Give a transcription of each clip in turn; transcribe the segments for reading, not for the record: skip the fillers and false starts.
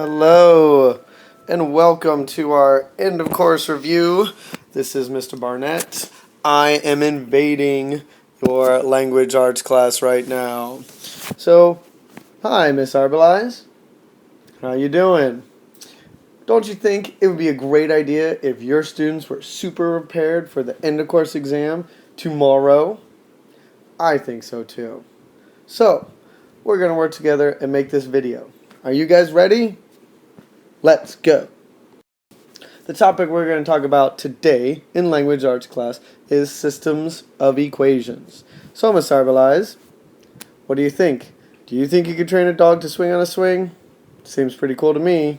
Hello, and welcome to our end of course review. This is Mr. Barnett. I am invading your language arts class right now. So, hi, Miss Arbelaez. How you doing? Don't you think it would be a great idea if your students were super prepared for the end of course exam tomorrow? I think so too. So, we're going to work together and make this video. Are you guys ready? Let's go. The topic we're going to talk about today in language arts class is systems of equations. So, Ms. Arbelaez, what do you think? Do you think you could train a dog to swing on a swing? Seems pretty cool to me.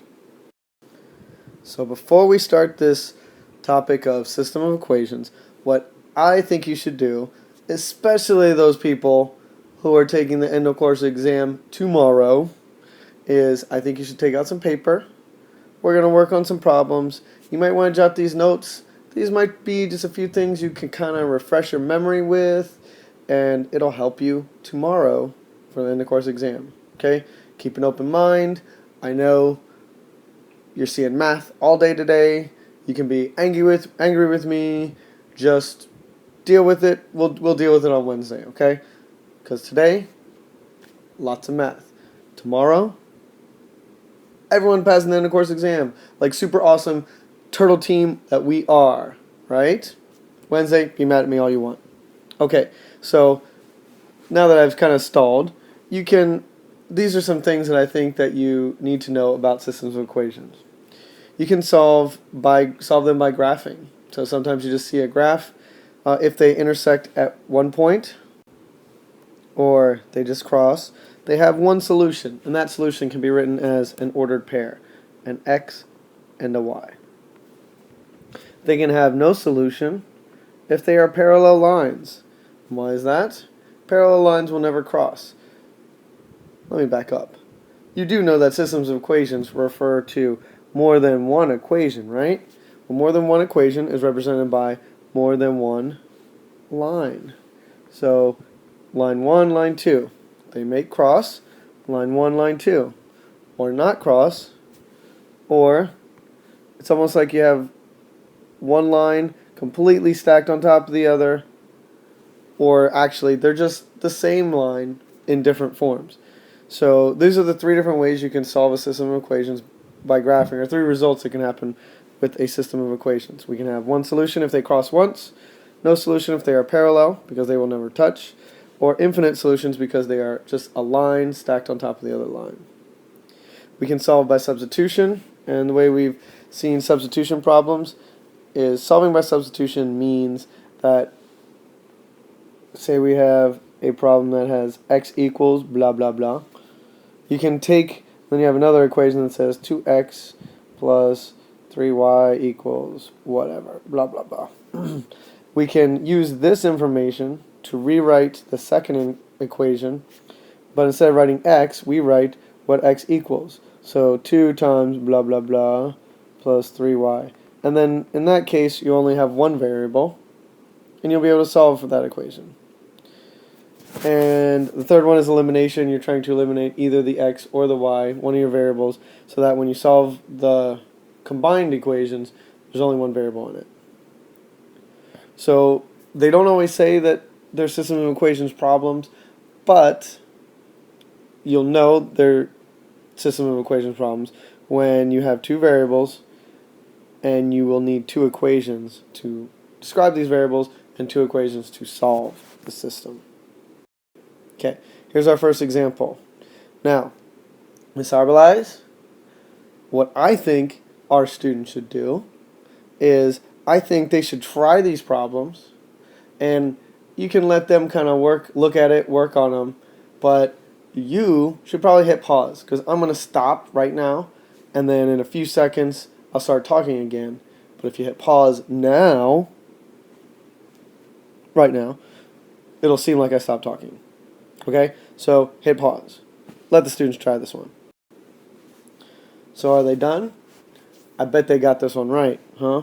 So before we start this topic of system of equations, what I think you should do, especially those people who are taking the end of course exam tomorrow, is I think you should take out some paper. We're going to work on some problems. You might want to jot these notes. These might be just a few things you can kind of refresh your memory with, and it'll help you tomorrow for the end of course exam. Okay? Keep an open mind. I know you're seeing math all day today. You can be angry with me. Just deal with it. We'll deal with it on Wednesday, okay? Because today, lots of math. Tomorrow, everyone passing the end of course exam. Like super awesome turtle team that we are, right? Wednesday, be mad at me all you want. Okay, so now that I've kind of stalled, these are some things that I think that you need to know about systems of equations. You can solve them by graphing. So sometimes you just see a graph. If they intersect at one point, or they just cross, they have one solution, and that solution can be written as an ordered pair, an x and a y. They can have no solution if they are parallel lines. Why is that? Parallel lines will never cross. Let me back up. You do know that systems of equations refer to more than one equation, right? Well, more than one equation is represented by more than one line. So, line 1, line 2. They may cross, line 1, line 2. Or not cross, or it's almost like you have one line completely stacked on top of the other, or actually they're just the same line in different forms. So these are the three different ways you can solve a system of equations by graphing, or three results that can happen with a system of equations. We can have one solution if they cross once, no solution if they are parallel, because they will never touch, or infinite solutions because they are just a line stacked on top of the other line. We can solve by substitution, and the way we've seen substitution problems is solving by substitution means that, say we have a problem that has x equals blah blah blah. You can take, then you have another equation that says 2x plus 3y equals whatever, blah blah blah. We can use this information to rewrite the second equation, but instead of writing x, we write what x equals. So 2 times blah blah blah plus 3y. And then in that case, you only have one variable, and you'll be able to solve for that equation. And the third one is elimination. You're trying to eliminate either the x or the y, one of your variables, so that when you solve the combined equations, there's only one variable in it. So they don't always say that they're system of equations problems, but you'll know they're system of equations problems when you have two variables and you will need two equations to describe these variables and two equations to solve the system. Okay, here's our first example. Now, Ms. Arbelaez, what I think our students should do is I think they should try these problems, and you can let them kind of look at it, work on them, but you should probably hit pause, because I'm going to stop right now, and then in a few seconds I'll start talking again. But if you hit pause now, right now, it'll seem like I stopped talking. Okay? So hit pause. Let the students try this one. So are they done? I bet they got this one right, huh?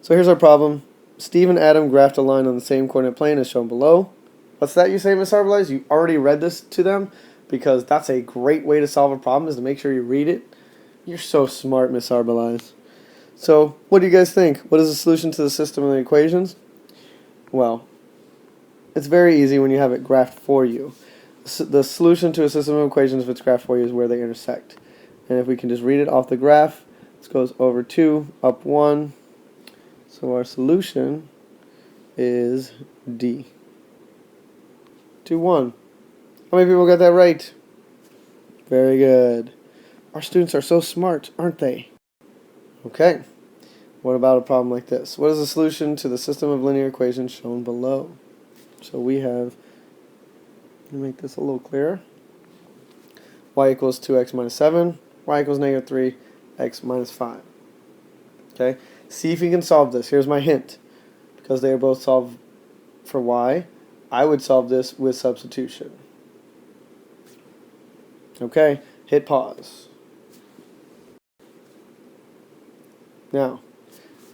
So here's our problem. Steve and Adam graphed a line on the same coordinate plane as shown below. What's that you say, Ms. Arbelaez? You already read this to them? Because that's a great way to solve a problem, is to make sure you read it. You're so smart, Miss Arbelaez. So, what do you guys think? What is the solution to the system of the equations? Well, it's very easy when you have it graphed for you. The solution to a system of equations, if it's graphed for you, is where they intersect. And if we can just read it off the graph, this goes over 2, up 1. So our solution is D. 2, 1. How many people got that right? Very good. Our students are so smart, aren't they? Okay. What about a problem like this? What is the solution to the system of linear equations shown below? So we have, let me make this a little clearer. Y equals 2x minus 7, y equals negative 3, x minus 5. Okay? See if you can solve this. Here's my hint. Because they are both solved for y, I would solve this with substitution. Okay? Hit pause. Now,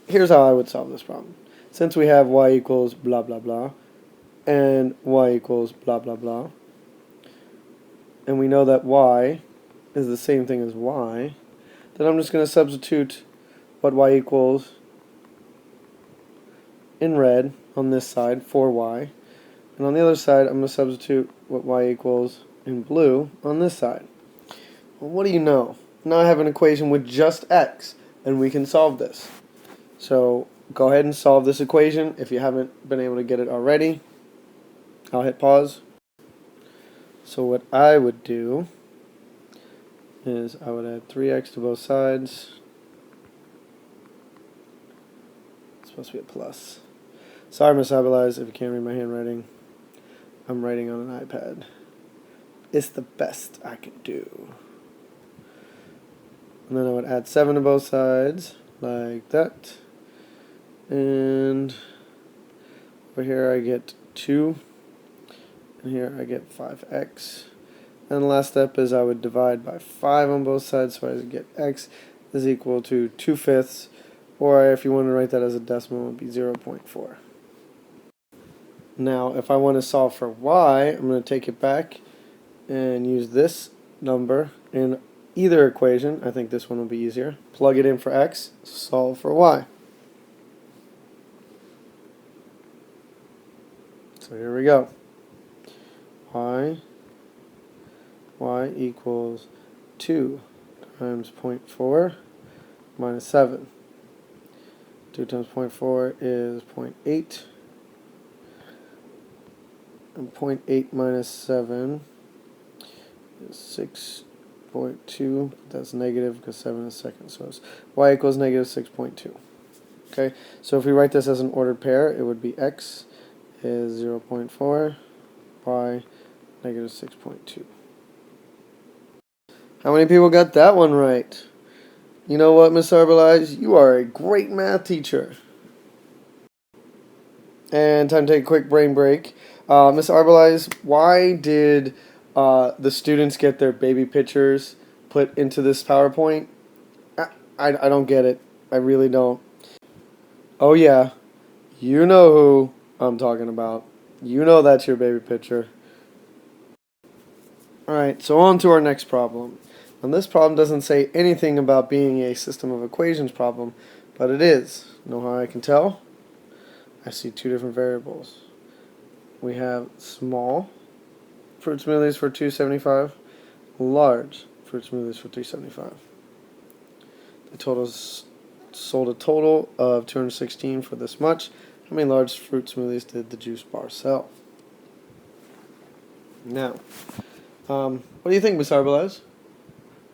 here's how I would solve this problem. Since we have y equals blah blah blah and y equals blah blah blah, and we know that y is the same thing as y, then I'm just going to substitute what y equals in red on this side for y, and on the other side I'm going to substitute what y equals in blue on this side. Well, what do you know? Now I have an equation with just x, and we can solve this. So go ahead and solve this equation if you haven't been able to get it already. I'll hit pause. So what I would do is I would add 3x to both sides. It's supposed to be a plus. Sorry, Miss Arbelaez, if you can't read my handwriting. I'm writing on an iPad. It's the best I can do. And then I would add 7 to both sides, like that. And over here I get 2. And here I get 5x. And the last step is I would divide by 5 on both sides, so I get x is equal to 2/5, or if you want to write that as a decimal, it would be 0.4. Now, if I want to solve for y, I'm going to take it back and use this number in either equation. I think this one will be easier. Plug it in for x, solve for y. So here we go. Y equals 2 times 0.4 minus 7. 2 times 0.4 is 0.8. And 0.8 minus 7 is 6.2. That's negative because 7 is second. So it's y equals negative 6.2. Okay, so if we write this as an ordered pair, it would be x is 0.4, y negative 6.2. How many people got that one right? You know what, Miss Arbelaez? You are a great math teacher. And time to take a quick brain break. Miss Arbelaez, why did the students get their baby pictures put into this PowerPoint? I don't get it. I really don't. Oh yeah, you know who I'm talking about. You know that's your baby picture. Alright, so on to our next problem. And this problem doesn't say anything about being a system of equations problem, but it is. Know how I can tell? I see two different variables. We have small fruit smoothies for $2.75, large fruit smoothies for $3.75. The totals sold a total of 216 for this much. How many large fruit smoothies did the juice bar sell? Now, what do you think, Ms. Arbelaez?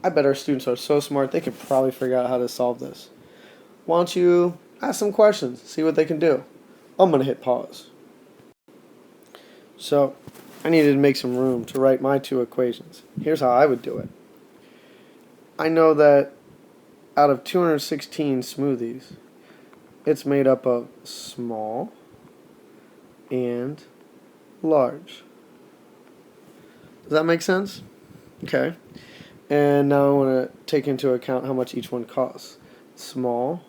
I bet our students are so smart they could probably figure out how to solve this. Why don't you ask some questions, see what they can do? I'm going to hit pause. So, I needed to make some room to write my two equations. Here's how I would do it. I know that out of 216 smoothies, it's made up of small and large. Does that make sense? Okay. And now I want to take into account how much each one costs. Small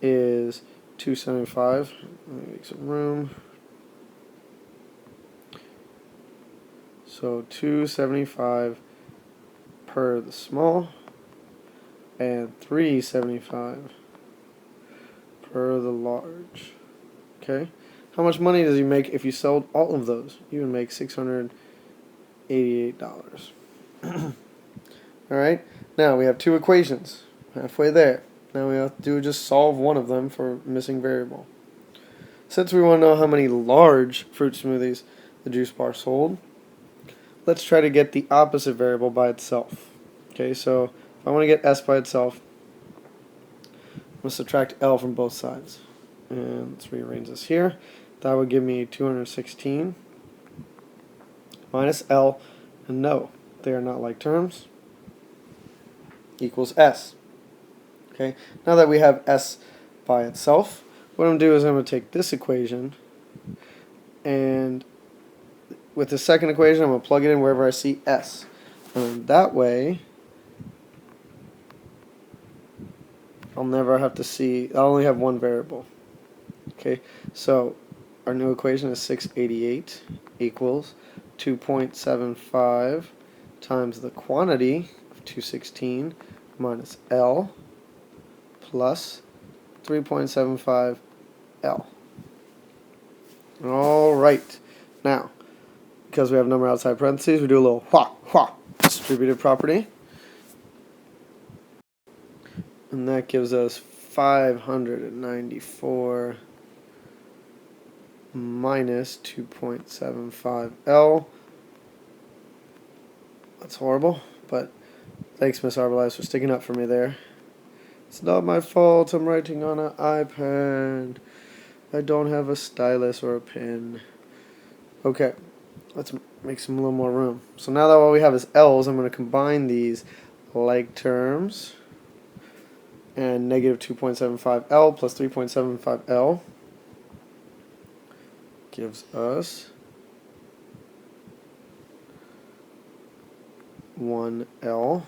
is $2.75. Let me make some room. So $2.75 per the small, and $3.75 per the large. Okay, how much money does he make if you sold all of those? You would make $688. All right, now we have two equations, halfway there. Now we have to do just solve one of them for missing variable. Since we want to know how many large fruit smoothies the juice bar sold, let's try to get the opposite variable by itself. Okay, so if I want to get S by itself, I'm going to subtract L from both sides. And let's rearrange this here. That would give me 216 minus L, and no, they are not like terms, equals S. Okay, now that we have S by itself, what I'm going to do is I'm going to take this equation, and with the second equation, I'm going to plug it in wherever I see S. And that way, I'll never have to see, I'll only have one variable. Okay, so our new equation is 688 equals 2.75 times the quantity of 216 minus L plus 3.75 L. Alright, now, because we have a number outside parentheses, we do a little distributive property. And that gives us 594 minus 2.75 L. That's horrible, but thanks, Miss Arbelaez, for sticking up for me there. It's not my fault. I'm writing on an iPad. I don't have a stylus or a pen. Okay, let's make some little more room. So now that all we have is L's, I'm going to combine these like terms. And negative 2.75 L plus 3.75 L gives us 1 L.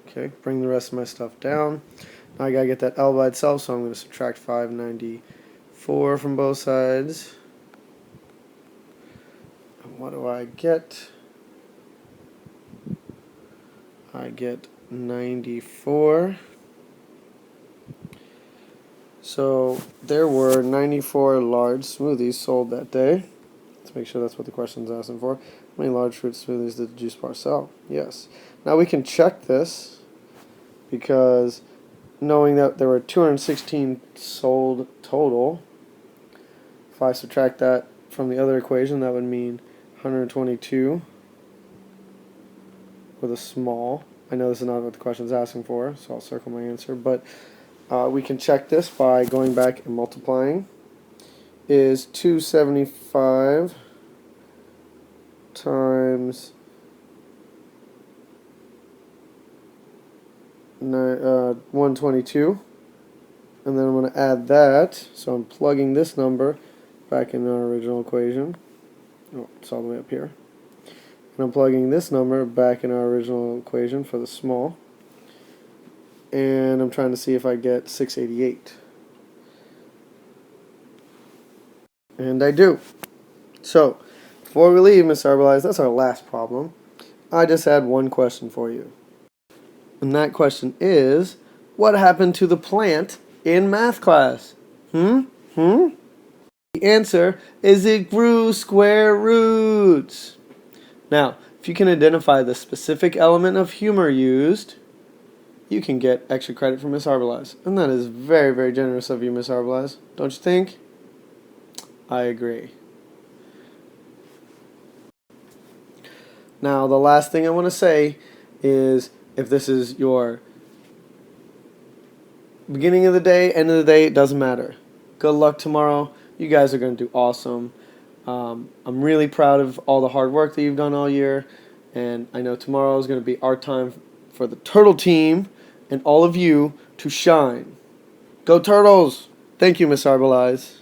Okay, bring the rest of my stuff down. Now I gotta get that L by itself, so I'm going to subtract 594 from both sides. And what do I get? I get 94. So there were 94 large smoothies sold that day. Let's make sure that's what the question's asking for. How many large fruit smoothies did the juice bar sell? Yes. Now we can check this because knowing that there were 216 sold total, if I subtract that from the other equation, that would mean 122 with a small. I know this is not what the question is asking for, so I'll circle my answer, but we can check this by going back and multiplying. Is 275 times 122, and then I'm going to add that, so I'm plugging this number back in our original equation. Oh, it's all the way up here. And I'm plugging this number back in our original equation for the small. And I'm trying to see if I get 688. And I do. So, before we leave, Miss Arbelaez, that's our last problem. I just had one question for you. And that question is, what happened to the plant in math class? The answer is it grew square roots. Now, if you can identify the specific element of humor used, you can get extra credit from Miss Arbelaez. And that is very, very generous of you, Miss Arbelaez. Don't you think? I agree. Now, the last thing I want to say is, if this is your beginning of the day, end of the day, it doesn't matter. Good luck tomorrow. You guys are going to do awesome. I'm really proud of all the hard work that you've done all year, and I know tomorrow is going to be our time for the Turtle team and all of you to shine. Go Turtles! Thank you, Miss Arbelaez.